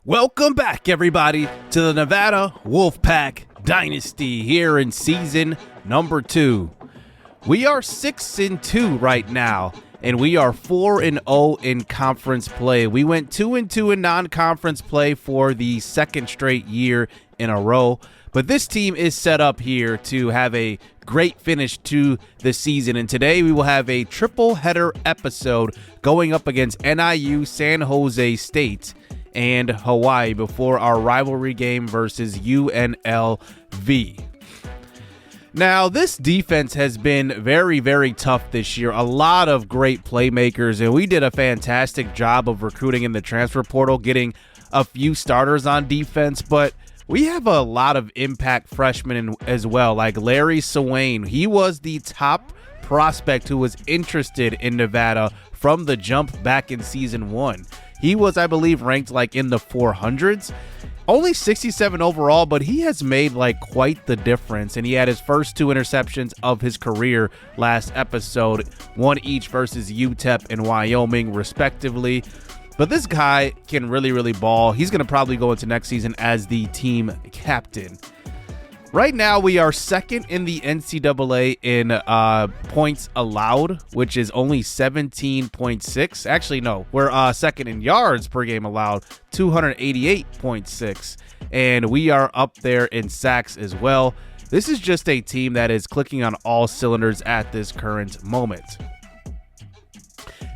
Welcome back, everybody, to the Nevada Wolfpack Dynasty here in season number 2. We are 6-2 right now, and we are 4-0 in conference play. We went 2-2 in non-conference play for the second straight year in a row, but this team is set up here to have a great finish to the season, and today we will have a triple header episode going up against NIU, San Jose State, and Hawaii before our rivalry game versus UNLV. Now, this defense has been very, very tough this year. A lot of great playmakers, and we did a fantastic job of recruiting in the transfer portal, getting a few starters on defense, but we have a lot of impact freshmen as well, like Larry Swain. He was the top prospect who was interested in Nevada from the jump back in season 1. He was, I believe, ranked like in the 400s. Only 67 overall, but he has made like quite the difference. And he had his first 2 interceptions of his career last episode, one each versus UTEP and Wyoming, respectively. But this guy can really, really ball. He's going to probably go into next season as the team captain. Right now, we are second in the NCAA in points allowed, which is only 17.6. Actually, no, we're second in yards per game allowed, 288.6. And we are up there in sacks as well. This is just a team that is clicking on all cylinders at this current moment.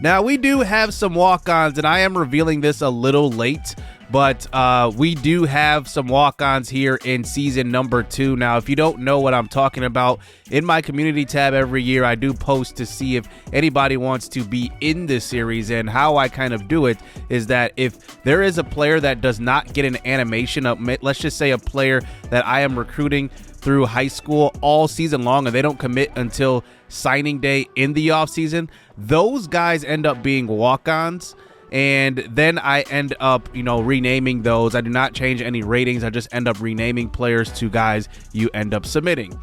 Now, we do have some walk-ons, and I am revealing this a little late, but we do have some walk-ons here in season number 2. Now, if you don't know what I'm talking about, in my community tab every year, I do post to see if anybody wants to be in this series, and how I kind of do it is that if there is a player that does not get an animation, let's just say a player that I am recruiting through high school all season long and they don't commit until signing day in the offseason, those guys end up being walk-ons. And then I end up, renaming those. I do not change any ratings. I just end up renaming players to guys you end up submitting.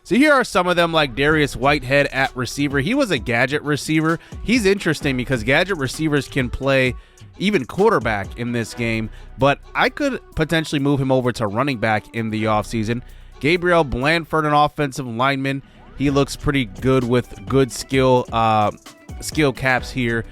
So here are some of them, like Darius Whitehead at receiver. He was a gadget receiver. He's interesting because gadget receivers can play even quarterback in this game, but I could potentially move him over to running back in the offseason. Gabriel Blandford, an offensive lineman. He looks pretty good with good skill caps here.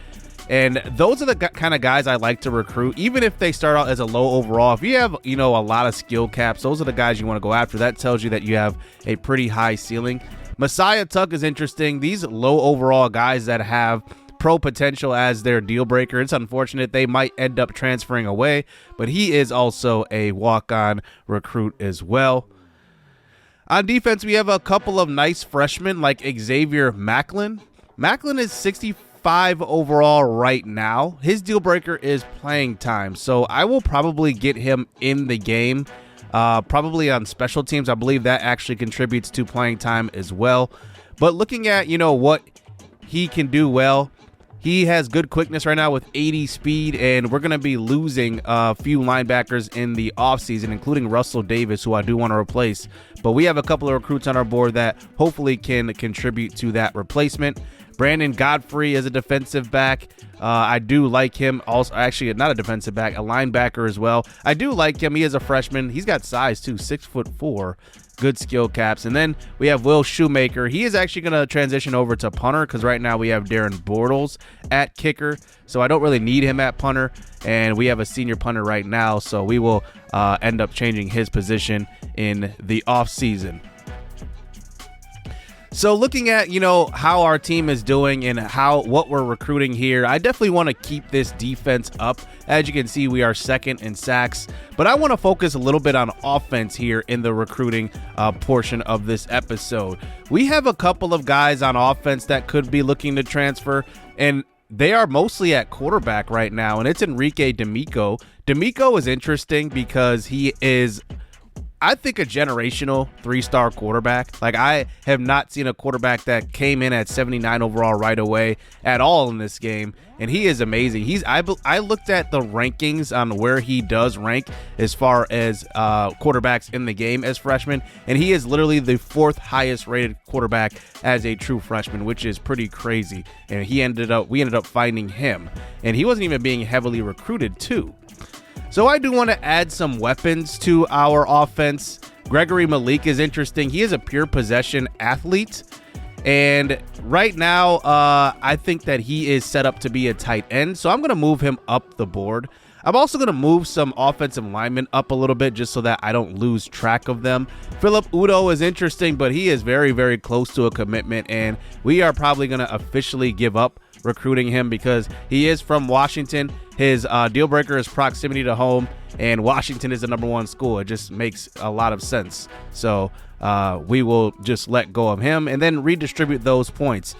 And those are the kind of guys I like to recruit, even if they start out as a low overall. If you have, a lot of skill caps, those are the guys you want to go after. That tells you that you have a pretty high ceiling. Messiah Tuck is interesting. These low overall guys that have pro potential as their deal breaker, it's unfortunate they might end up transferring away, but he is also a walk-on recruit as well. On defense, we have a couple of nice freshmen like Xavier Macklin. Macklin is 65 overall right now. His deal breaker is playing time, so I will probably get him in the game, probably on special teams. I believe that actually contributes to playing time as well. But looking at, what he can do well, he has good quickness right now with 80 speed, and we're going to be losing a few linebackers in the offseason, including Russell Davis, who I do want to replace. But we have a couple of recruits on our board that hopefully can contribute to that replacement. Brandon Godfrey is a defensive back. I do like him. Also, actually, not a defensive back, a linebacker as well. I do like him. He is a freshman. He's got size too, 6'4". Good skill caps. And then we have Will Shoemaker. He is actually going to transition over to punter because right now we have Darren Bortles at kicker. So I don't really need him at punter. And we have a senior punter right now. So we will end up changing his position in the offseason. So looking at, how our team is doing and what we're recruiting here, I definitely want to keep this defense up. As you can see, we are second in sacks, but I want to focus a little bit on offense here in the recruiting portion of this episode. We have a couple of guys on offense that could be looking to transfer, and they are mostly at quarterback right now, and it's Enrique D'Amico. D'Amico is interesting because he is, I think, a generational 3-star quarterback. Like, I have not seen a quarterback that came in at 79 overall right away at all in this game, and he is amazing. I looked at the rankings on where he does rank as far as quarterbacks in the game as freshmen, and he is literally the 4th highest rated quarterback as a true freshman, which is pretty crazy. And we ended up finding him, and he wasn't even being heavily recruited too. So I do want to add some weapons to our offense. Gregory Malik is interesting. He is a pure possession athlete. And right now, I think that he is set up to be a tight end. So I'm going to move him up the board. I'm also going to move some offensive linemen up a little bit just so that I don't lose track of them. Philip Udo is interesting, but he is very, very close to a commitment. And we are probably going to officially give up recruiting him because he is from Washington. His deal breaker is proximity to home, and Washington is the #1 school. It just makes a lot of sense. So we will just let go of him and then redistribute those points.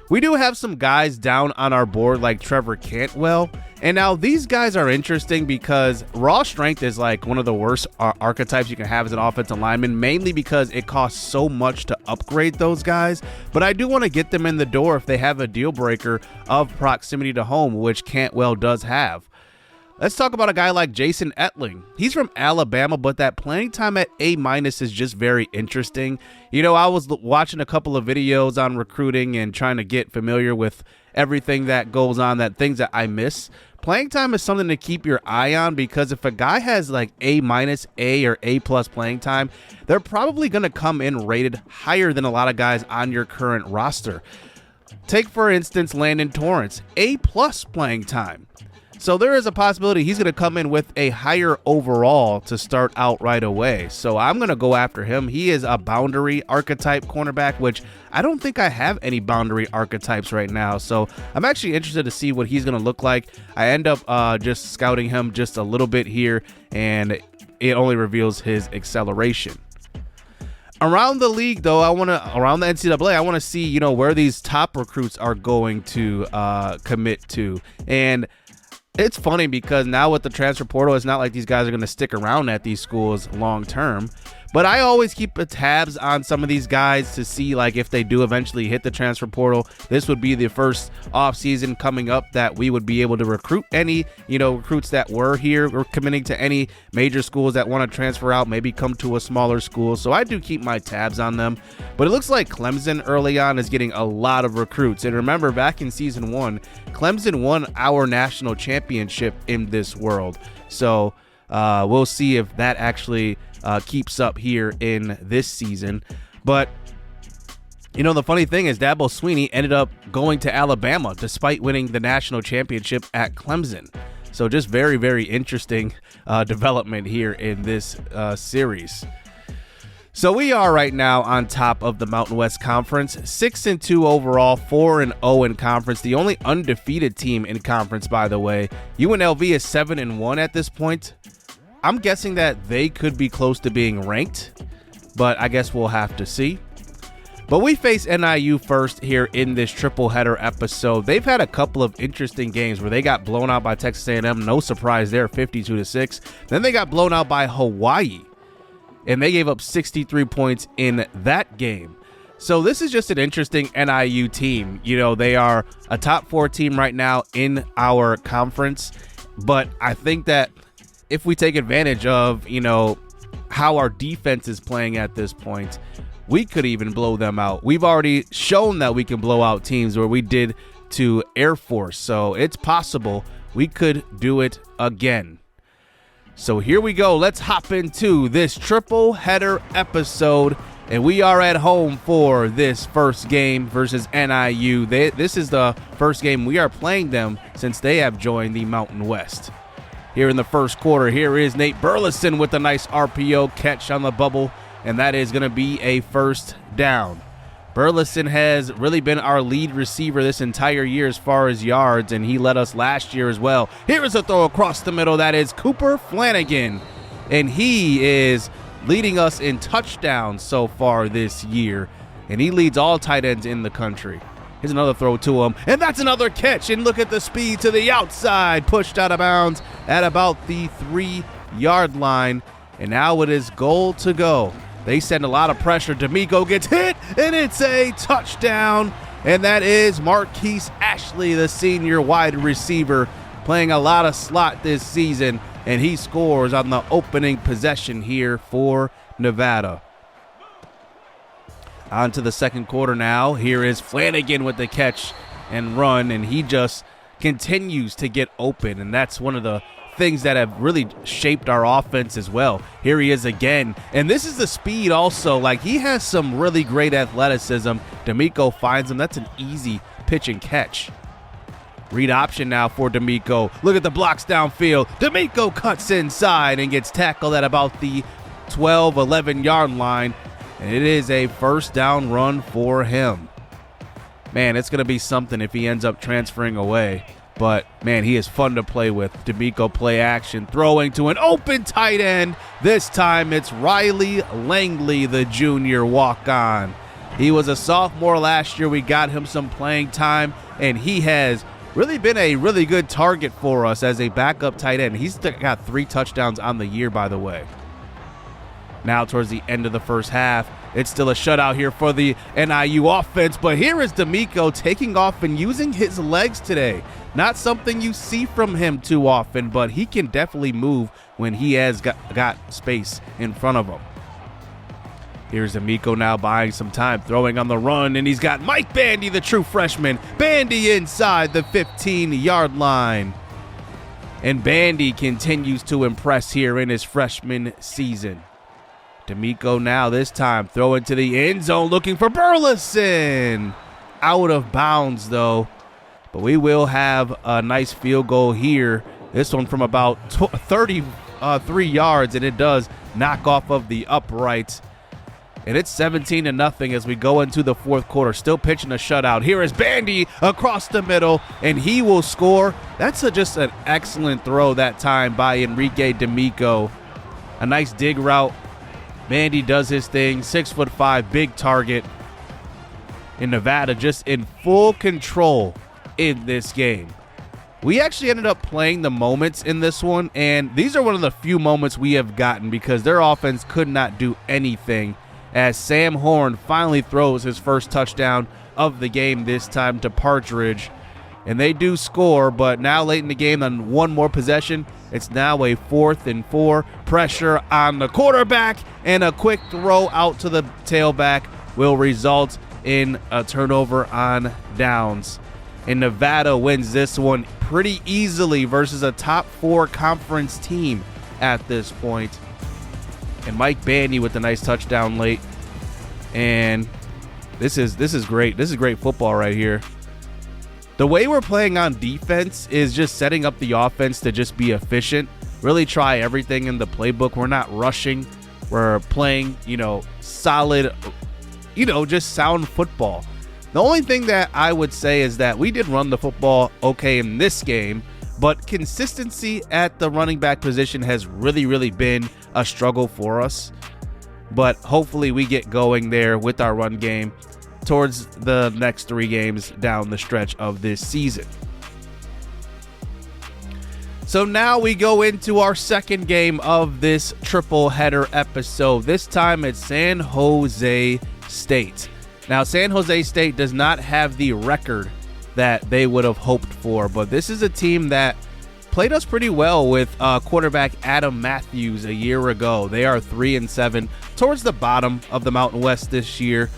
We do have some guys down on our board like Trevor Cantwell. And now these guys are interesting because raw strength is like one of the worst archetypes you can have as an offensive lineman, mainly because it costs so much to upgrade those guys. But I do want to get them in the door if they have a deal breaker of proximity to home, which Cantwell does have. Let's talk about a guy like Jason Etling. He's from Alabama, but that playing time at A- is just very interesting. You know, I was watching a couple of videos on recruiting and trying to get familiar with everything that goes on, that things that I miss. Playing time is something to keep your eye on because if a guy has like A-, A, or A+ playing time, they're probably going to come in rated higher than a lot of guys on your current roster. Take, for instance, Landon Torrance, A+ playing time. So there is a possibility he's going to come in with a higher overall to start out right away. So I'm going to go after him. He is a boundary archetype cornerback, which I don't think I have any boundary archetypes right now. So I'm actually interested to see what he's going to look like. I end up just scouting him just a little bit here, and it only reveals his acceleration. Around the league, though, around the NCAA, I want to see, where these top recruits are going to commit to. And it's funny because now with the transfer portal, it's not like these guys are going to stick around at these schools long term. But I always keep tabs on some of these guys to see like if they do eventually hit the transfer portal. This would be the first off season coming up that we would be able to recruit any, recruits that were here or committing to any major schools that want to transfer out, maybe come to a smaller school. So I do keep my tabs on them. But it looks like Clemson early on is getting a lot of recruits. And remember, back in season 1, Clemson won our national championship in this world. So we'll see if that actually keeps up here in this season. But the funny thing is Dabo Swinney ended up going to Alabama despite winning the national championship at Clemson. So just very, very interesting development here in this series. So we are right now on top of the Mountain West Conference, 6-2 overall, 4-0 in conference. The only undefeated team in conference, by the way. UNLV is 7-1 at this point. I'm guessing that they could be close to being ranked, but I guess we'll have to see. But we face NIU first here in this triple header episode. They've had a couple of interesting games where they got blown out by Texas A&M. No surprise there, 52-6. Then they got blown out by Hawai'i, and they gave up 63 points in that game. So this is just an interesting NIU team. They are a top 4 team right now in our conference, but I think that if we take advantage of, how our defense is playing at this point, we could even blow them out. We've already shown that we can blow out teams where we did to Air Force. So it's possible we could do it again. So here we go. Let's hop into this triple header episode. And we are at home for this first game versus NIU. This is the first game we are playing them since they have joined the Mountain West. Here in the first quarter, here is Nate Burleson with a nice RPO catch on the bubble, and that is going to be a first down. Burleson has really been our lead receiver this entire year as far as yards, and he led us last year as well. Here is a throw across the middle. That is Cooper Flanagan, and he is leading us in touchdowns so far this year, and he leads all tight ends in the country. Here's another throw to him, and that's another catch, and look at the speed to the outside, pushed out of bounds at about the 3-yard line, and now it is goal to go. They send a lot of pressure. D'Amico gets hit, and it's a touchdown, and that is Marquise Ashley, the senior wide receiver, playing a lot of slot this season, and he scores on the opening possession here for Nevada. On to the second quarter now. Here is Flanagan with the catch and run, and he just continues to get open, and that's one of the things that have really shaped our offense as well. Here he is again, and this is the speed also. Like, he has some really great athleticism. D'Amico finds him. That's an easy pitch and catch. Read option now for D'Amico. Look at the blocks downfield. D'Amico cuts inside and gets tackled at about the 12, 11-yard line, and it is a first down run for him. Man, it's going to be something if he ends up transferring away. But, man, he is fun to play with. D'Amico play action, throwing to an open tight end. This time it's Riley Langley, the junior walk-on. He was a sophomore last year. We got him some playing time, and he has really been a really good target for us as a backup tight end. He's got 3 touchdowns on the year, by the way. Now towards the end of the first half, it's still a shutout here for the NIU offense, but here is D'Amico taking off and using his legs today. Not something you see from him too often, but he can definitely move when he has got space in front of him. Here's D'Amico now buying some time, throwing on the run, and he's got Mike Bandy, the true freshman. Bandy inside the 15-yard line. And Bandy continues to impress here in his freshman season. D'Amico now this time throwing to the end zone looking for Burleson. Out of bounds though, but we will have a nice field goal here. This one from about 33 yards, and it does knock off of the uprights. And it's 17-0 as we go into the fourth quarter. Still pitching a shutout. Here is Bandy across the middle, and he will score. That's just an excellent throw that time by Enrique D'Amico. A nice dig route. Bandy does his thing, 6'5", big target. In Nevada, just in full control in this game. We actually ended up playing the moments in this one, and these are one of the few moments we have gotten because their offense could not do anything as Sam Horn finally throws his first touchdown of the game, this time to Partridge. And they do score, but now late in the game on one more possession, it's now a 4th and 4. Pressure on the quarterback, and a quick throw out to the tailback will result in a turnover on downs. And Nevada wins this one pretty easily versus a top 4 conference team at this point. And Mike Bandy with a nice touchdown late. And this is great. This is great football right here. The way we're playing on defense is just setting up the offense to just be efficient. Really try everything in the playbook. We're not rushing. We're playing, solid, just sound football. The only thing that I would say is that we did run the football okay in this game, but consistency at the running back position has really, really been a struggle for us. But hopefully we get going there with our run game towards the next 3 games down the stretch of this season. So now we go into our second game of this triple header episode. This time it's San Jose State. Now, San Jose State does not have the record that they would have hoped for, but this is a team that played us pretty well with quarterback Adam Matthews a year ago. They are 3-7 towards the bottom of the Mountain West this year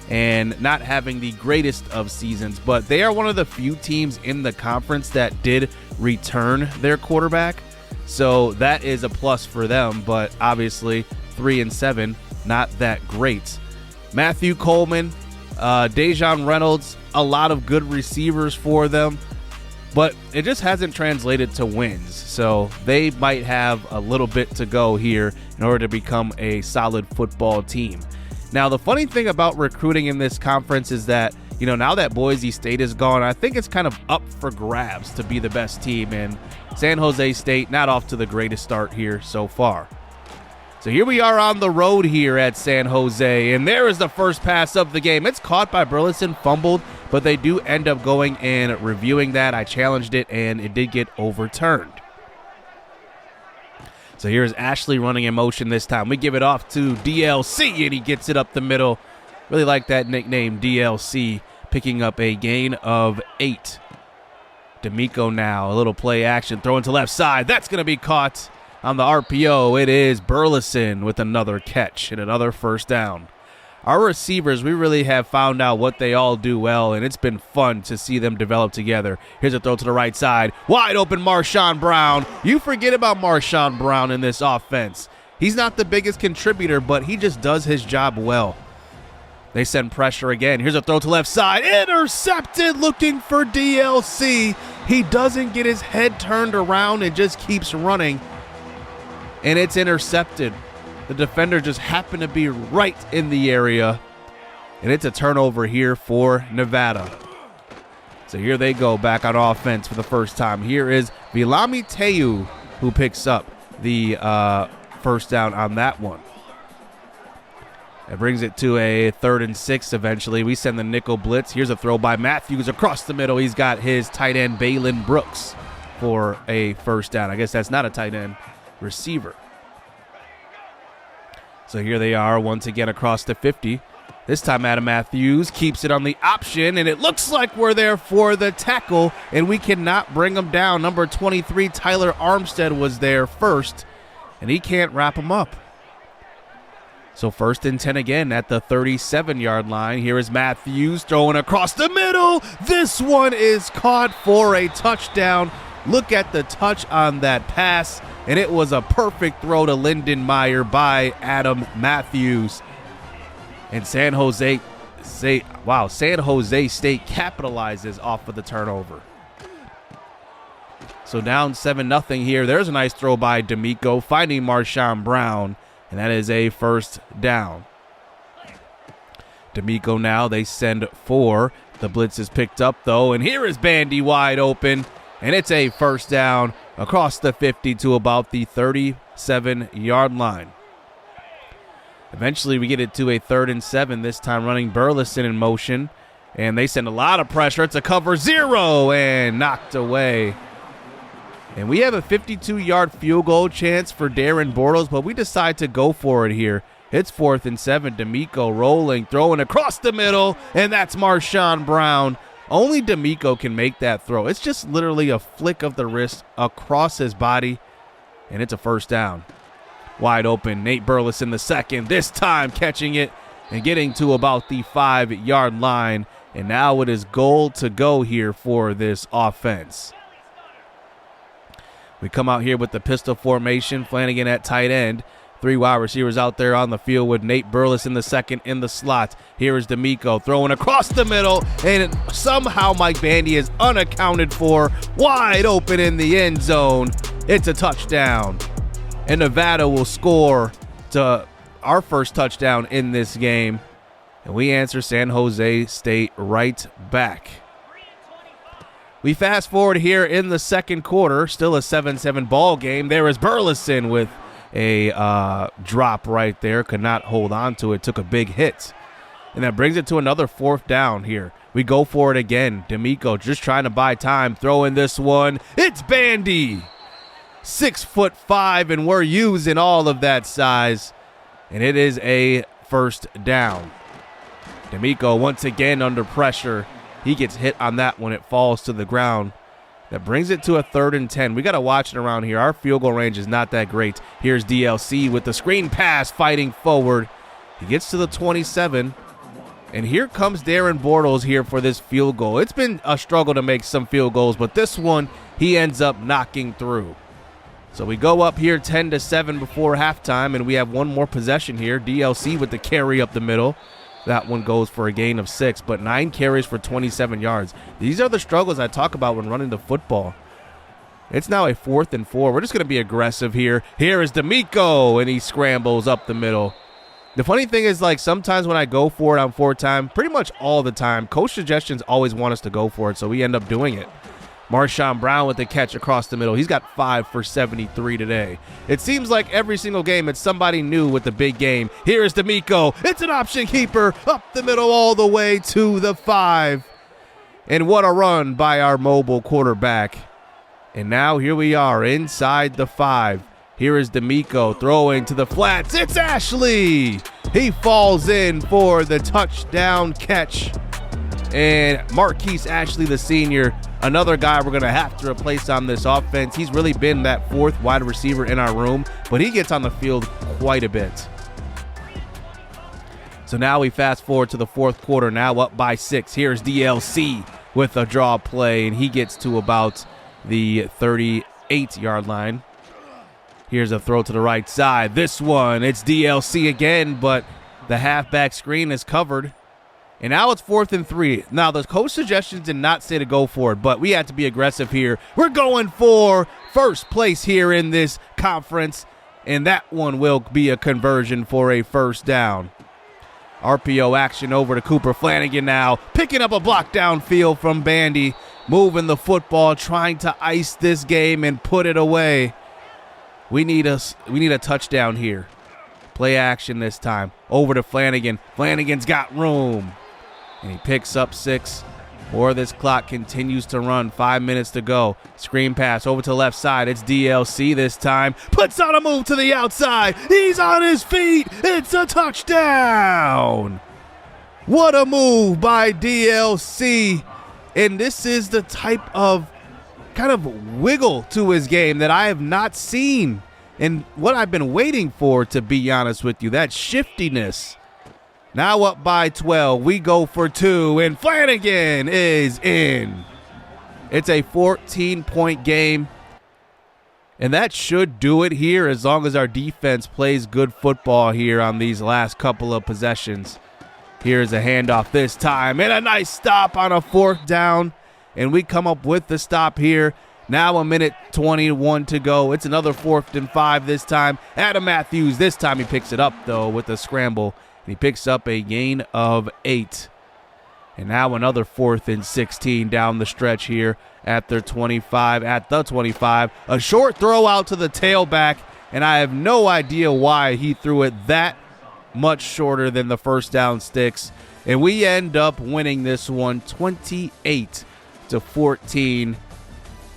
and not having the greatest of seasons, but they are one of the few teams in the conference that did return their quarterback. So that is a plus for them, but obviously 3-7, not that great. Matthew Coleman, Dejon Reynolds, a lot of good receivers for them, but it just hasn't translated to wins. So they might have a little bit to go here in order to become a solid football team. Now, the funny thing about recruiting in this conference is that, now that Boise State is gone, I think it's kind of up for grabs to be the best team, and San Jose State not off to the greatest start here so far. So here we are on the road here at San Jose, and there is the first pass of the game. It's caught by Burleson, fumbled, but they do end up going and reviewing that. I challenged it, and it did get overturned. So here's Ashley running in motion this time. We give it off to DLC, and he gets it up the middle. Really like that nickname, DLC, picking up a gain of 8. D'Amico now, a little play action, throwing to left side. That's going to be caught on the RPO. It is Burleson with another catch and another first down. Our receivers, we really have found out what they all do well, and it's been fun to see them develop together. Here's a throw to the right side. Wide open Marshawn Brown. You forget about Marshawn Brown in this offense. He's not the biggest contributor, but he just does his job well. They send pressure again. Here's a throw to left side. Intercepted, looking for DLC. He doesn't get his head turned around and just keeps running, and it's intercepted. The defender just happened to be right in the area, and it's a turnover here for Nevada. So here they go back on offense for the first time. Here is Vilami Teu who picks up the first down on that one. It brings it to a 3rd and 6 eventually. We send the nickel blitz. Here's a throw by Matthews across the middle. He's got his tight end Balin Brooks for a first down. I guess that's not a tight end, receiver. So here they are once again across the 50. This time Adam Matthews keeps it on the option, and it looks like we're there for the tackle, and we cannot bring him down. Number 23, Tyler Armstead, was there first, and he can't wrap him up. So 1st and 10 again at the 37-yard line. Here is Matthews throwing across the middle. This one is caught for a touchdown. Look at the touch on that pass, and it was a perfect throw to Lindenmeyer by Adam Matthews. And San Jose State capitalizes off of the turnover. So down 7-0 here. There's a nice throw by D'Amico, finding Marshawn Brown, and that is a first down. D'Amico now, they send 4. The blitz is picked up, though, and here is Bandy wide open, and it's a first down across the 50 to about the 37-yard line. Eventually, we get it to a 3rd and 7, this time running Burleson in motion, and they send a lot of pressure. It's a cover 0 and knocked away. And we have a 52-yard field goal chance for Darren Bortles, but we decide to go for it here. It's 4th and 7. D'Amico rolling, throwing across the middle, and that's Marshawn Brown. Only D'Amico can make that throw. It's just literally a flick of the wrist across his body, and it's a first down. Wide open, Nate Burleson the second, this time catching it and getting to about the 5-yard line. And now it is goal to go here for this offense. We come out here with the pistol formation. Flanagan at tight end. 3 wide receivers out there on the field with Nate Burleson the second in the slot. Here is D'Amico throwing across the middle, and somehow Mike Bandy is unaccounted for. Wide open in the end zone. It's a touchdown. And Nevada will score to our first touchdown in this game. And we answer San Jose State right back. We fast forward here in the second quarter, still a 7-7 ball game. There is Burleson with a drop right there, could not hold on to it, took a big hit. And that brings it to another 4th down here. We go for it again. D'Amico just trying to buy time, throwing this one. It's Bandy, 6'5", and we're using all of that size. And it is a first down. D'Amico once again under pressure. He gets hit on that one. It falls to the ground. That brings it to a 3rd and 10. We got to watch it around here. Our field goal range is not that great. Here's DLC with the screen pass, fighting forward. He gets to the 27. And here comes Darren Bortles here for this field goal. It's been a struggle to make some field goals, but this one he ends up knocking through. So we go up here 10-7 before halftime, and we have one more possession here. DLC with the carry up the middle. That one goes for a gain of 6, but 9 carries for 27 yards. These are the struggles I talk about when running the football. It's now a 4th and 4. We're just going to be aggressive here. Here is D'Amico, and he scrambles up the middle. The funny thing is, like, sometimes when I go for it on 4th time, pretty much all the time, coach suggestions always want us to go for it, so we end up doing it. Marshawn Brown with the catch across the middle. He's got 5 for 73 today. It seems like every single game it's somebody new with the big game. Here is D'Amico. It's an option keeper up the middle all the way to the 5. And what a run by our mobile quarterback. And now here we are inside the 5. Here is D'Amico throwing to the flats. It's Ashley. He falls in for the touchdown catch. And Marquise Ashley, the senior, another guy we're going to have to replace on this offense. He's really been that 4th wide receiver in our room, but he gets on the field quite a bit. So now we fast forward to the fourth quarter, now up by 6. Here's DLC with a draw play, and he gets to about the 38-yard line. Here's a throw to the right side. This one, it's DLC again, but the halfback screen is covered. And now it's 4th and 3. Now, the coach suggestions did not say to go for it, but we had to be aggressive here. We're going for first place here in this conference, and that one will be a conversion for a first down. RPO action over to Cooper Flanagan now, picking up a block downfield from Bandy, moving the football, trying to ice this game and put it away. We need a touchdown here. Play action this time. Over to Flanagan. Flanagan's got room. And he picks up 6. Or this clock continues to run. 5 minutes to go. Screen pass over to the left side. It's DLC this time. Puts on a move to the outside. He's on his feet. It's a touchdown. What a move by DLC. And this is the type of kind of wiggle to his game that I have not seen. And what I've been waiting for, to be honest with you, that shiftiness. Now up by 12, we go for 2, and Flanagan is in. It's a 14-point game, and that should do it here as long as our defense plays good football here on these last couple of possessions. Here's a handoff this time, and a nice stop on a 4th down, and we come up with the stop here. Now a minute 21 to go. It's another 4th and 5 this time. Adam Matthews, this time he picks it up, though, with the scramble. He picks up a gain of 8. And now another 4th and 16 down the stretch here at the 25. A short throw out to the tailback, and I have no idea why he threw it that much shorter than the first down sticks. And we end up winning this one 28-14.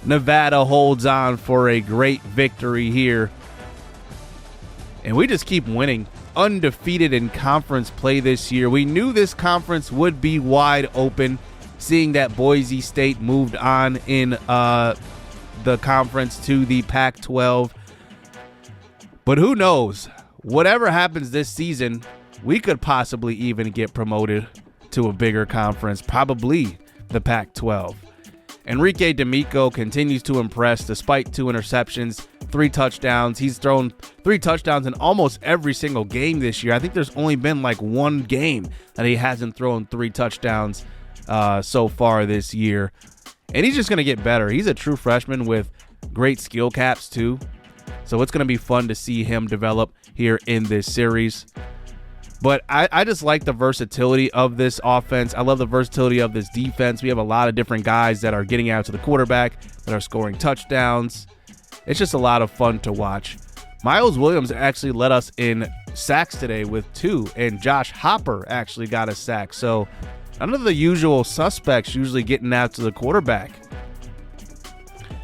Nevada holds on for a great victory here. And we just keep winning. Undefeated in conference play this year. We knew this conference would be wide open, seeing that Boise State moved on in the conference to the Pac-12. But who knows? Whatever happens this season, we could possibly even get promoted to a bigger conference, probably the Pac-12. Enrique D'Amico continues to impress despite 2 interceptions, 3 touchdowns. He's thrown 3 touchdowns in almost every single game this year. I think there's only been like 1 game that he hasn't thrown 3 touchdowns so far this year. And he's just going to get better. He's a true freshman with great skill caps too. So it's going to be fun to see him develop here in this series. But I just like the versatility of this offense. I love the versatility of this defense. We have a lot of different guys that are getting out to the quarterback, that are scoring touchdowns. It's just a lot of fun to watch. Miles Williams actually led us in sacks today with 2, and Josh Hopper actually got a sack. So none of the usual suspects usually getting out to the quarterback.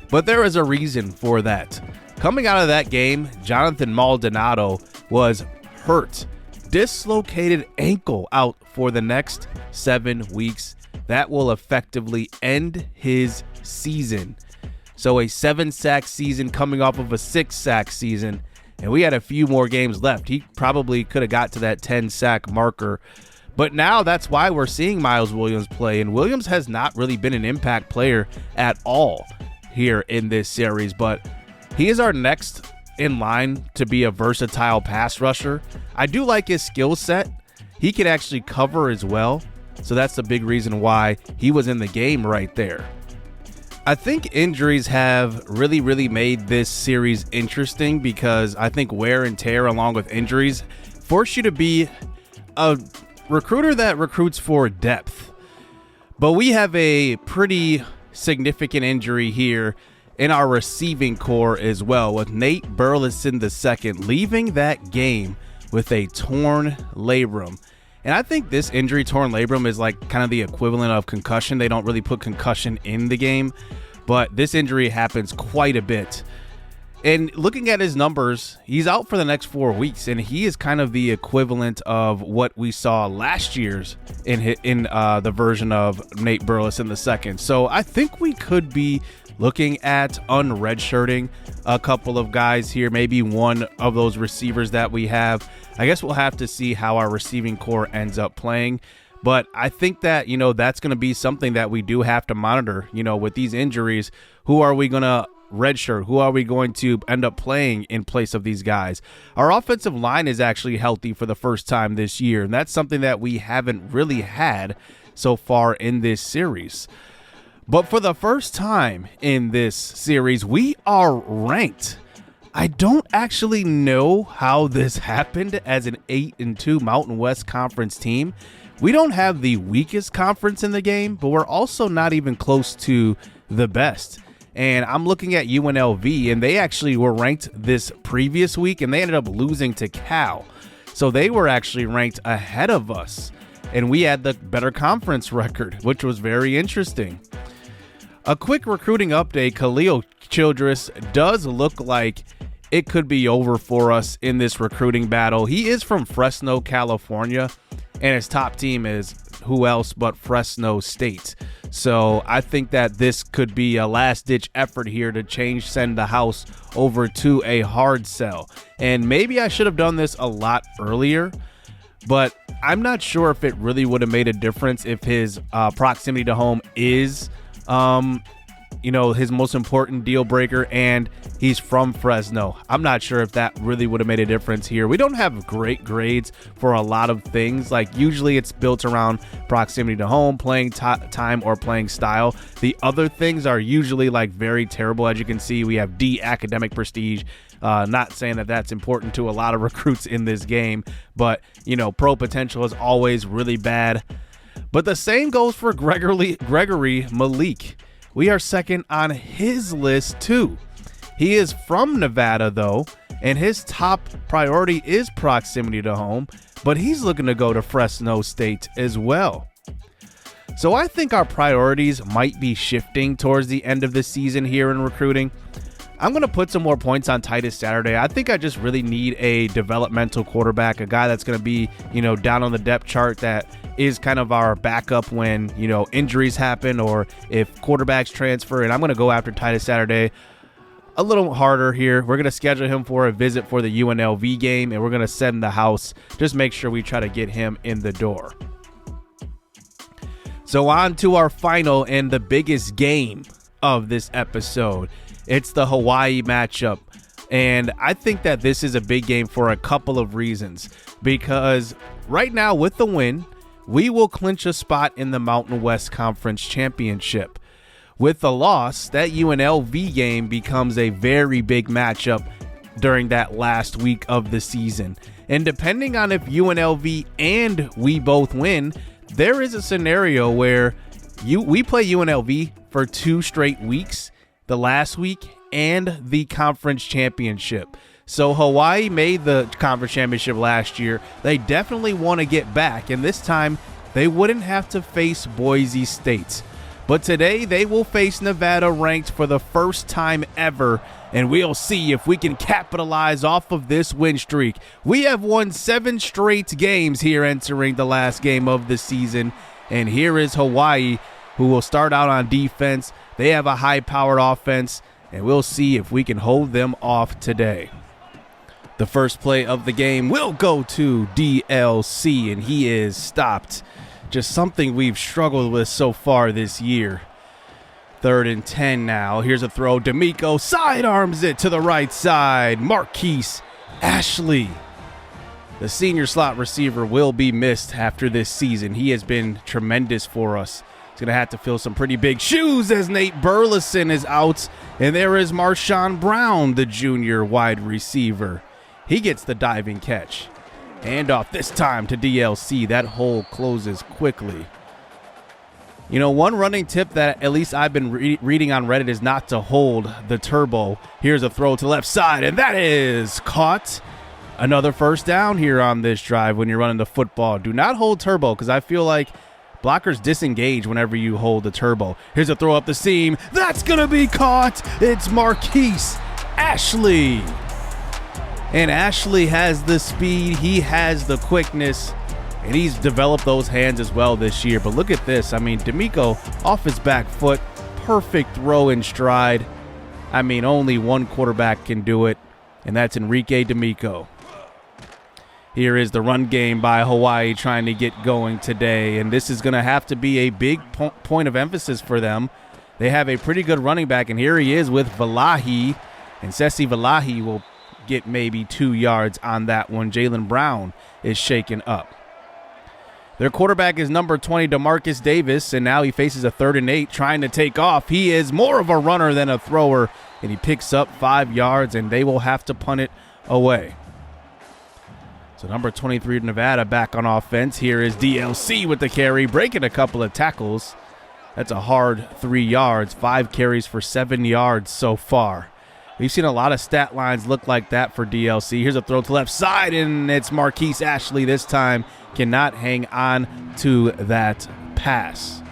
But there is a reason for that. Coming out of that game, Jonathan Maldonado was hurt. Dislocated ankle out for the next 7 weeks. That will effectively end his season. So a 7-sack season coming off of a 6-sack season. And we had a few more games left. He probably could have got to that 10-sack marker. But now that's why we're seeing Miles Williams play. And Williams has not really been an impact player at all here in this series. But he is our next in line to be a versatile pass rusher. I do like his skill set. He can actually cover as well. So that's the big reason why he was in the game right there. I think injuries have really made this series interesting because I think wear and tear along with injuries force you to be a recruiter that recruits for depth. But we have a pretty significant injury here in our receiving core as well, with Nate Burleson II leaving that game with a torn labrum. And I think this injury, torn labrum, is like kind of the equivalent of concussion. They don't really put concussion in the game, but this injury happens quite a bit. And looking at his numbers, he's out for the next 4 weeks, and he is kind of the equivalent of what we saw last year's in the version of Nate Burleson II. So I think we could be looking at unredshirting a couple of guys here, maybe one of those receivers that we have. I guess we'll have to see how our receiving core ends up playing. But I think that, that's going to be something that we do have to monitor, with these injuries. Who are we going to redshirt? Who are we going to end up playing in place of these guys? Our offensive line is actually healthy for the first time this year, and that's something that we haven't really had so far in this series. But for the first time in this series, we are ranked. I don't actually know how this happened as an 8-2 Mountain West Conference team. We don't have the weakest conference in the game, but we're also not even close to the best. And I'm looking at UNLV, and they actually were ranked this previous week, and they ended up losing to Cal. So they were actually ranked ahead of us, and we had the better conference record, which was very interesting. A quick recruiting update, Khalil Childress does look like it could be over for us in this recruiting battle. He is from Fresno, California, and his top team is who else but Fresno State. So I think that this could be a last-ditch effort here to send the house over to a hard sell. And maybe I should have done this a lot earlier, but I'm not sure if it really would have made a difference if his proximity to home is his most important deal breaker, and he's from Fresno. I'm not sure if that really would have made a difference here. We don't have great grades for a lot of things. Like, usually it's built around proximity to home, playing time, or playing style. The other things are usually like very terrible. As you can see, we have D, academic prestige. Not saying that that's important to a lot of recruits in this game, but pro potential is always really bad. But the same goes for Gregory Malik. We are second on his list too. He is from Nevada though, and his top priority is proximity to home, but he's looking to go to Fresno State as well. So I think our priorities might be shifting towards the end of the season here in recruiting. I'm going to put some more points on Titus Saturday. I think I just really need a developmental quarterback, a guy that's going to be, down on the depth chart, that is kind of our backup when, injuries happen or if quarterbacks transfer. And I'm going to go after Titus Saturday a little harder here. We're going to schedule him for a visit for the UNLV game, and we're going to send the house. Just make sure we try to get him in the door. So on to our final and the biggest game of this episode. It's the Hawai'i matchup, and I think that this is a big game for a couple of reasons, because right now with the win, we will clinch a spot in the Mountain West Conference Championship. With the loss, that UNLV game becomes a very big matchup during that last week of the season, and depending on if UNLV and we both win, there is a scenario where we play UNLV for 2 straight weeks, the last week and the conference championship. So Hawai'i made the conference championship last year. They definitely want to get back, and this time they wouldn't have to face Boise State. But today they will face Nevada ranked for the first time ever, and we'll see if we can capitalize off of this win streak. We have won 7 straight games here entering the last game of the season, and here is Hawai'i, who will start out on defense. They have a high-powered offense, and we'll see if we can hold them off today. The first play of the game will go to DLC, and he is stopped. Just something we've struggled with so far this year. 3rd and 10 now. Here's a throw. D'Amico sidearms it to the right side. Marquise Ashley, the senior slot receiver, will be missed after this season. He has been tremendous for us. He's going to have to fill some pretty big shoes as Nate Burleson is out. And there is Marshawn Brown, the junior wide receiver. He gets the diving catch. Handoff this time to DLC. That hole closes quickly. One running tip that at least I've been reading on Reddit is not to hold the turbo. Here's a throw to left side, and that is caught. Another first down here on this drive when you're running the football. Do not hold turbo, because I feel like blockers disengage whenever you hold the turbo. Here's a throw up the seam. That's going to be caught. It's Marquise Ashley. And Ashley has the speed. He has the quickness. And he's developed those hands as well this year. But look at this. I mean, D'Amico off his back foot. perfect throw in stride. I mean, only one quarterback can do it, and that's Enrique D'Amico. Here is the run game by Hawai'i trying to get going today, and this is going to have to be a big point of emphasis for them. They have a pretty good running back, and here he is with Valahi, and Sesi Valahi will get maybe 2 yards on that one. Jalen Brown is shaken up. Their quarterback is number 20, DeMarcus Davis, and now he faces a 3rd and 8 trying to take off. He is more of a runner than a thrower, and he picks up 5 yards, and they will have to punt it away. So number 23, Nevada, back on offense. Here is DLC with the carry, breaking a couple of tackles. That's a hard 3 yards, 5 carries for 7 yards so far. We've seen a lot of stat lines look like that for DLC. Here's a throw to left side, and it's Marquise Ashley this time. Cannot hang on to that pass.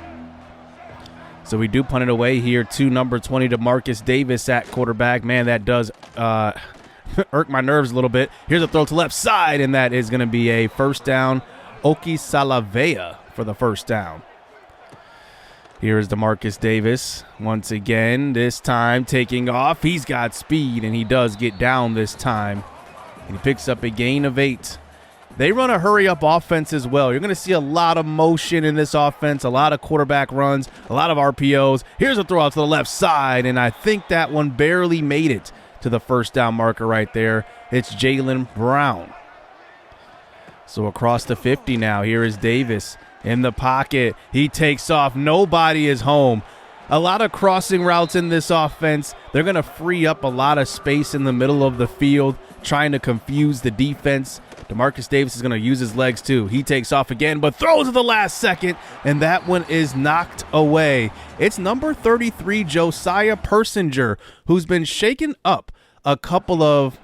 So we do punt it away here to number 20, DeMarcus Davis at quarterback. Man, that does irk my nerves a little bit. Here's a throw to left side, and that is going to be a first down. Oki Salavea for the first down. Here is DeMarcus Davis once again, this time taking off. He's got speed, and he does get down this time. And he picks up a gain of 8. They run a hurry-up offense as well. You're going to see a lot of motion in this offense, a lot of quarterback runs, a lot of RPOs. Here's a throw out to the left side, and I think that one barely made it to the first down marker right there. It's Jalen Brown. So across the 50 now, here is Davis in the pocket. He takes off. Nobody is home. A lot of crossing routes in this offense. They're going to free up a lot of space in the middle of the field, trying to confuse the defense. DeMarcus Davis is going to use his legs too. He takes off again, but throws at the last second, and that one is knocked away. It's number 33, Josiah Persinger, who's been shaken up a couple of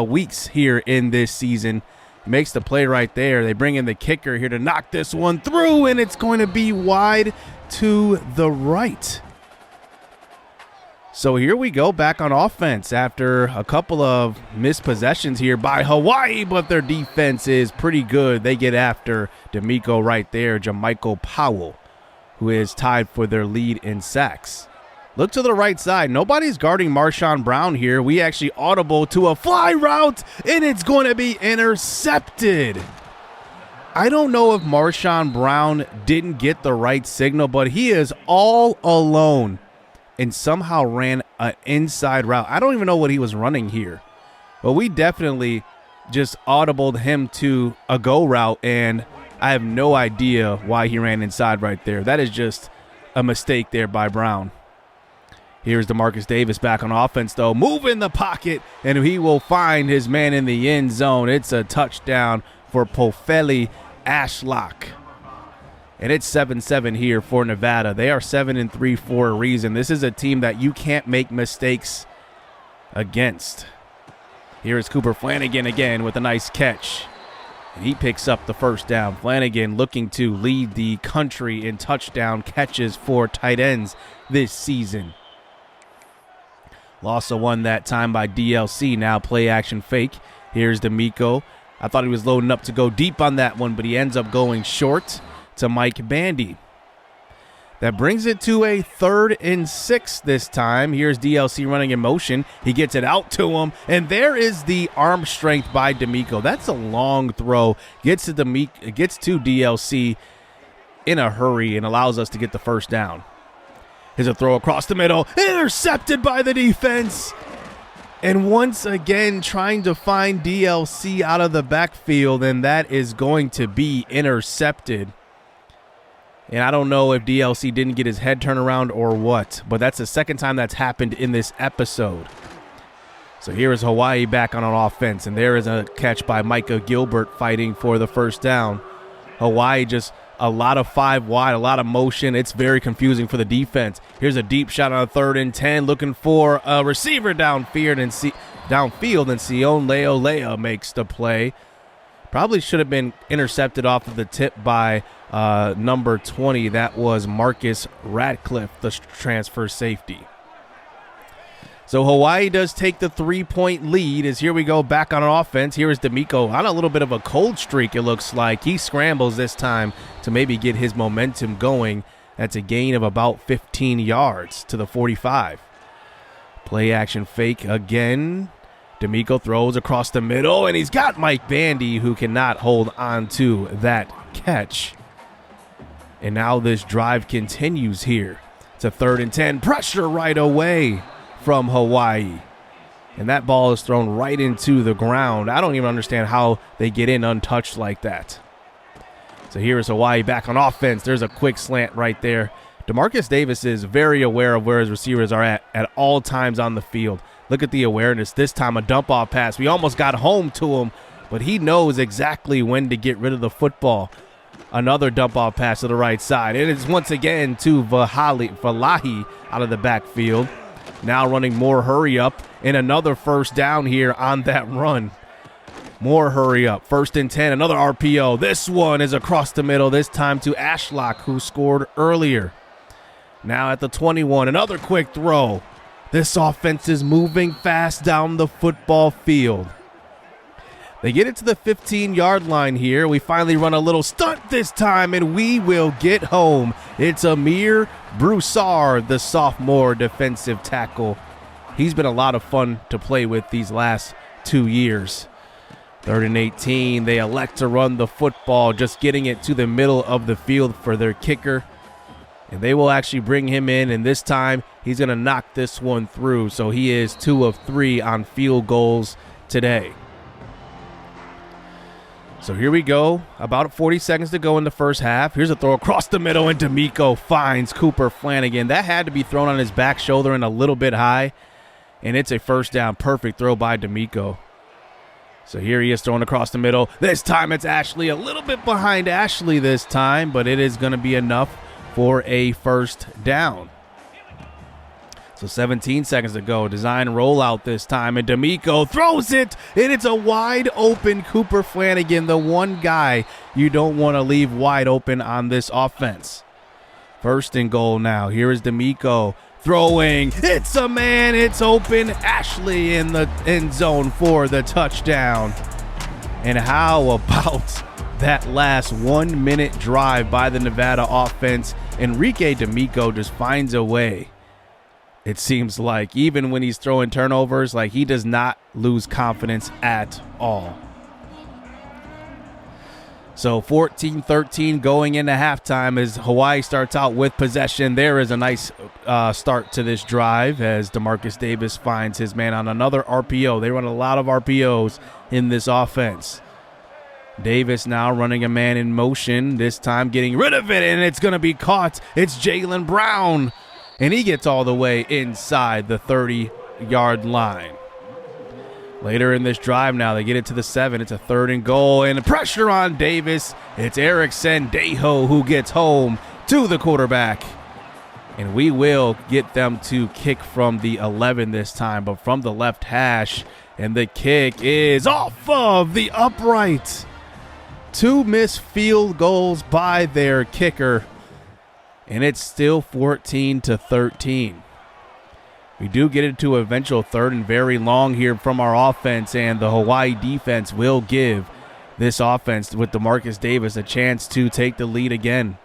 weeks here in this season. Makes the play right there. They bring in the kicker here to knock this one through, and it's going to be wide to the right. So here we go back on offense after a couple of missed possessions here by Hawai'i, but their defense is pretty good. They get after D'Amico right there, Jamichael Powell, who is tied for their lead in sacks. Look to the right side. Nobody's guarding Marshawn Brown here. We actually audible to a fly route, and it's going to be intercepted. I don't know if Marshawn Brown didn't get the right signal, but he is all alone and somehow ran an inside route. I don't even know what he was running here, but we definitely just audibled him to a go route, and I have no idea why he ran inside right there. That is just a mistake there by Brown. Here's DeMarcus Davis back on offense, though. Move in the pocket, and he will find his man in the end zone. It's a touchdown for Pofeli Ashlock. And it's 7-7 here for Nevada. They are 7-3 for a reason. This is a team that you can't make mistakes against. Here is Cooper Flanagan again with a nice catch. And he picks up the first down. Flanagan looking to lead the country in touchdown catches for tight ends this season. Lost a one that time by DLC. Now play action fake. Here's D'Amico. I thought he was loading up to go deep on that one, but he ends up going short to Mike Bandy. That brings it to a 3rd and 6 this time. Here's DLC running in motion. He gets it out to him, and there is the arm strength by D'Amico. That's a long throw. Gets to DLC in a hurry and allows us to get the first down. Here's a throw across the middle. Intercepted by the defense. And once again, trying to find DLC out of the backfield, and that is going to be intercepted. And I don't know if DLC didn't get his head turned around or what, but that's the second time that's happened in this episode. So here is Hawai'i back on an offense, and there is a catch by Micah Gilbert fighting for the first down. Hawai'i just a lot of 5 wide, a lot of motion. It's very confusing for the defense. Here's a deep shot on a 3rd and 10, looking for a receiver downfield, and Sion Leolea makes the play. Probably should have been intercepted off of the tip by number 20. That was Marcus Radcliffe, the transfer safety. So Hawai'i does take the 3-point lead as here we go back on an offense. Here is D'Amico on a little bit of a cold streak, it looks like. He scrambles this time to maybe get his momentum going That's a gain of about 15 yards to the 45. Play action fake again. D'Amico throws across the middle, and he's got Mike Bandy, who cannot hold on to that catch. And now this drive continues here. It's a 3rd and 10. Pressure right away from Hawai'i. And that ball is thrown right into the ground. I don't even understand how they get in untouched like that. So here is Hawai'i back on offense. There's a quick slant right there. Demarcus Davis is very aware of where his receivers are at all times on the field. Look at the awareness. This time a dump-off pass. We almost got home to him, but he knows exactly when to get rid of the football. Another dump-off pass to the right side. And it's once again to Valahi out of the backfield. Now running more hurry up and another first down here on that run. More hurry up. 1st and 10, another RPO. This one is across the middle, this time to Ashlock, who scored earlier. Now at the 21, another quick throw. This offense is moving fast down the football field. They get it to the 15-yard line here. We finally run a little stunt this time, and we will get home. It's Amir Broussard, the sophomore defensive tackle. He's been a lot of fun to play with these last 2 years. 3rd and 18. They elect to run the football, just getting it to the middle of the field for their kicker. And they will actually bring him in, and this time he's going to knock this one through. So he is 2 of 3 on field goals today. So here we go. About 40 seconds to go in the first half. Here's a throw across the middle, and D'Amico finds Cooper Flanagan. That had to be thrown on his back shoulder and a little bit high, and it's a first down. Perfect throw by D'Amico. So here he is throwing across the middle. This time it's Ashley, a little bit behind Ashley this time, but it is going to be enough for a first down. So 17 seconds to go. Design rollout this time, and D'Amico throws it, and it's a wide open Cooper Flanagan, the one guy you don't want to leave wide open on this offense. 1st and goal now. Here is D'Amico throwing. It's a man. It's open. Ashley in the end zone for the touchdown. And how about that last 1 minute drive by the Nevada offense? Enrique D'Amico just finds a way. It seems like even when he's throwing turnovers, like he does not lose confidence at all. So 14-13 going into halftime as Hawai'i starts out with possession. There is a nice start to this drive as Demarcus Davis finds his man on another RPO. They run a lot of RPOs in this offense. Davis now running a man in motion, this time getting rid of it, and it's going to be caught. It's Jaylen Brown. And he gets all the way inside the 30-yard line. Later in this drive now, they get it to the 7. It's a 3rd and goal, and pressure on Davis. It's Eric Sendejo who gets home to the quarterback. And we will get them to kick from the 11 this time, but from the left hash. And the kick is off of the upright. 2 missed field goals by their kicker. And it's still 14-13. We do get into an eventual 3rd and very long here from our offense, and the Hawai'i defense will give this offense with Demarcus Davis a chance to take the lead again.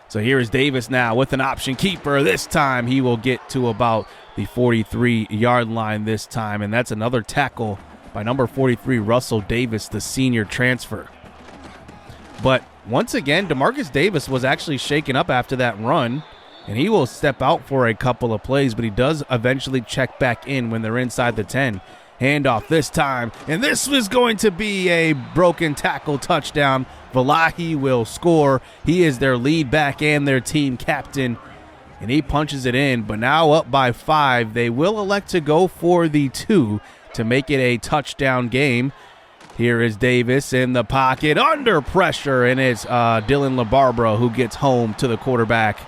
So here is Davis now with an option keeper. This time he will get to about the 43-yard line this time, and that's another tackle by number 43, Russell Davis, the senior transfer. But once again, Demarcus Davis was actually shaken up after that run, and he will step out for a couple of plays, but he does eventually check back in when they're inside the 10. Handoff this time, and this was going to be a broken tackle touchdown. Valahi will score. He is their lead back and their team captain, and he punches it in. But now up by 5, they will elect to go for the 2 to make it a touchdown game. Here is Davis in the pocket under pressure, and it's Dylan LaBarbera who gets home to the quarterback.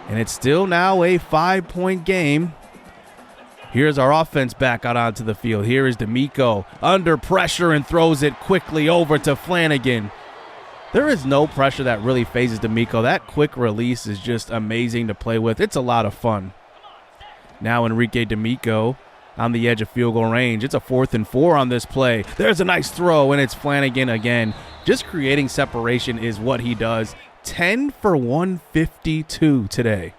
And it's still now a 5-point game. Here's our offense back out onto the field. Here is D'Amico under pressure and throws it quickly over to Flanagan. There is no pressure that really phases D'Amico. That quick release is just amazing to play with. It's a lot of fun. Now Enrique D'Amico on the edge of field goal range. It's a 4th and 4 on this play. There's a nice throw, and it's Flanagan again. Just creating separation is what he does. 10 for 152 today.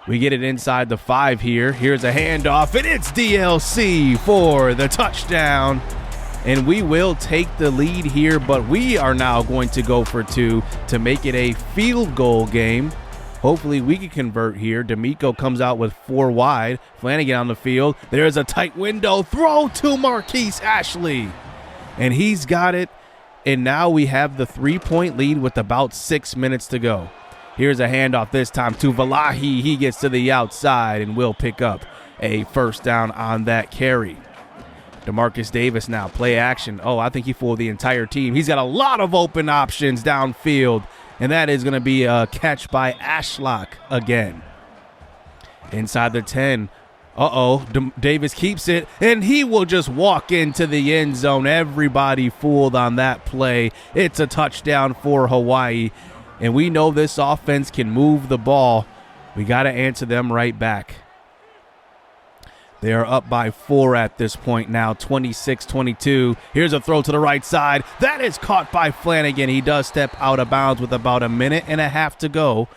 We get it inside the 5 here. Here's a handoff, and it's DLC for the touchdown. And we will take the lead here, but we are now going to go for 2 to make it a field goal game. Hopefully we can convert here. D'Amico comes out with 4 wide. Flanagan on the field. There's a tight window. Throw to Marquise Ashley. And he's got it. And now we have the 3-point lead with about 6 minutes to go. Here's a handoff this time to Valahi. He gets to the outside and will pick up a first down on that carry. DeMarcus Davis now, play action. Oh, I think he fooled the entire team. He's got a lot of open options downfield, and that is going to be a catch by Ashlock again. Inside the 10. Davis keeps it, and he will just walk into the end zone. Everybody fooled on that play. It's a touchdown for Hawai'i, and we know this offense can move the ball. We got to answer them right back. They are up by 4 at this point now, 26-22. Here's a throw to the right side. That is caught by Flanagan. He does step out of bounds with about 1.5 minutes to go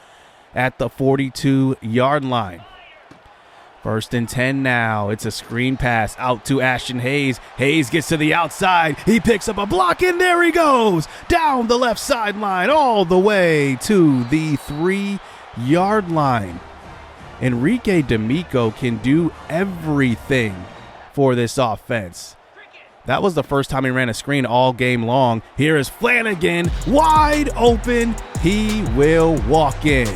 at the 42-yard line. 1st and 10 now. It's a screen pass out to Ashton Hayes. Hayes gets to the outside. He picks up a block, and there he goes. Down the left sideline all the way to the 3-yard line. Enrique D'Amico can do everything for this offense. That was the first time he ran a screen all game long. Here is Flanagan, wide open. He will walk in.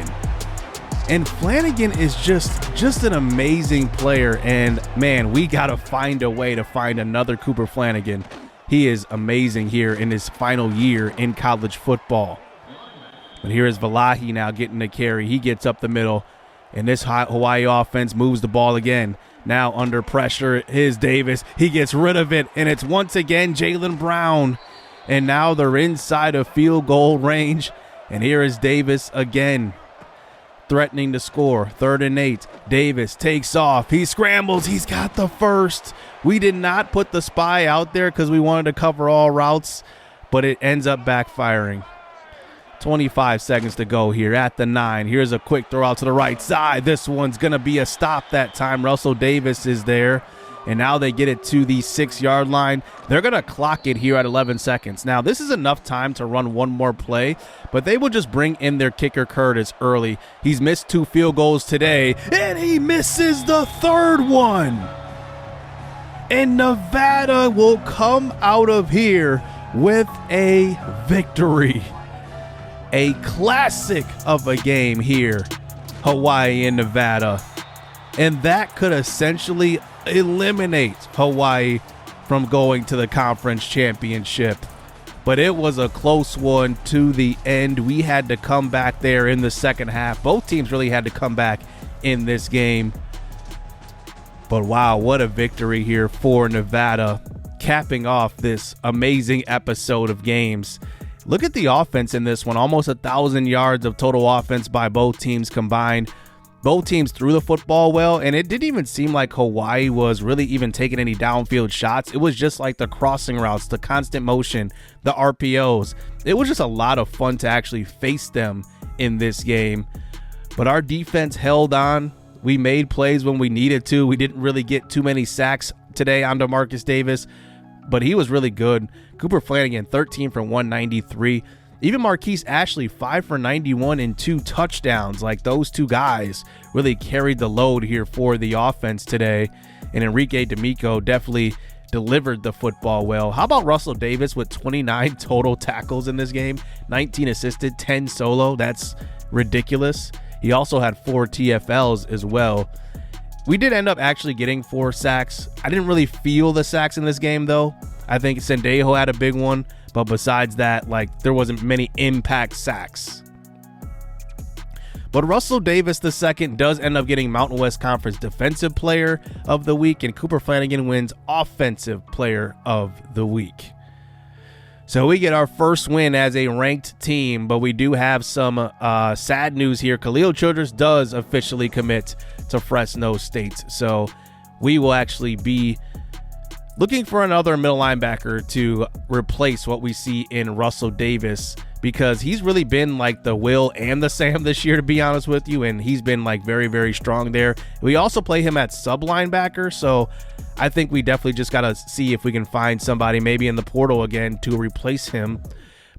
And Flanagan is just an amazing player. And, man, we got to find a way to find another Cooper Flanagan. He is amazing here in his final year in college football. But here is Valahi now getting the carry. He gets up the middle. And this Hawaii offense moves the ball again. Now under pressure is Davis. He gets rid of it, and it's once again Jaylen Brown. And now they're inside of field goal range. And here is Davis again, threatening to score. 3rd and 8. Davis takes off. He scrambles. He's got the first. We did not put the spy out there because we wanted to cover all routes, but it ends up backfiring. 25 seconds to go here at the 9. Here's a quick throw out to the right side. This one's going to be a stop that time. Russell Davis is there, and now they get it to the 6-yard line. They're going to clock it here at 11 seconds. Now, this is enough time to run one more play, but they will just bring in their kicker Curtis early. He's missed 2 field goals today, and he misses the 3rd one. And Nevada will come out of here with a victory. A classic of a game here, Hawaii and Nevada. And that could essentially eliminate Hawaii from going to the conference championship. But it was a close one to the end. We had to come back there in the second half. Both teams really had to come back in this game. But wow, what a victory here for Nevada, capping off this amazing episode of games. Look at the offense in this one. Almost 1,000 yards of total offense by both teams combined. Both teams threw the football well, and it didn't even seem like Hawaii was really even taking any downfield shots. It was just like the crossing routes, the constant motion, the RPOs. It was just a lot of fun to actually face them in this game. But our defense held on. We made plays when we needed to. We didn't really get too many sacks today on DeMarcus Davis, but he was really good. Cooper Flanagan, 13 for 193. Even Marquise Ashley, 5 for 91 and 2 touchdowns. Like, those two guys really carried the load here for the offense today. And Enrique D'Amico definitely delivered the football well. How about Russell Davis with 29 total tackles in this game? 19 assisted, 10 solo. That's ridiculous. He also had 4 TFLs as well. We did end up actually getting 4 sacks. I didn't really feel the sacks in this game, though. I think Sendejo had a big one, but besides that, like, there wasn't many impact sacks. But Russell Davis II does end up getting Mountain West Conference Defensive Player of the Week, and Cooper Flanagan wins Offensive Player of the Week. So we get our first win as a ranked team, but we do have some sad news here. Khalil Childress does officially commit to Fresno State, so we will actually be looking for another middle linebacker to replace what we see in Russell Davis because he's really been like the Will and the Sam this year, to be honest with you, and he's been like very, very strong there. We also play him at sub linebacker, so I think we definitely just got to see if we can find somebody maybe in the portal again to replace him.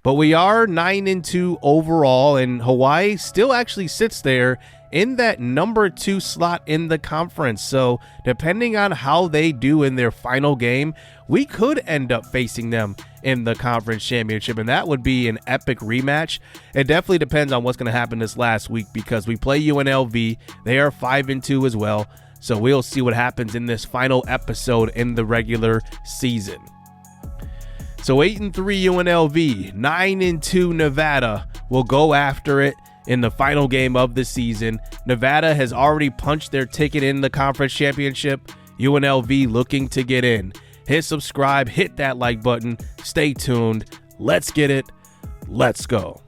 But we are 9-2 overall, and Hawaii still actually sits there in that number 2 slot in the conference. So depending on how they do in their final game, we could end up facing them in the conference championship, and that would be an epic rematch. It definitely depends on what's going to happen this last week, because we play UNLV. They are 5-2 as well. So we'll see what happens in this final episode in the regular season. So 8-3 UNLV, 9-2 Nevada will go after it in the final game of the season. Nevada has already punched their ticket in the conference championship. UNLV looking to get in. Hit subscribe, hit that like button, stay tuned. Let's get it. Let's go.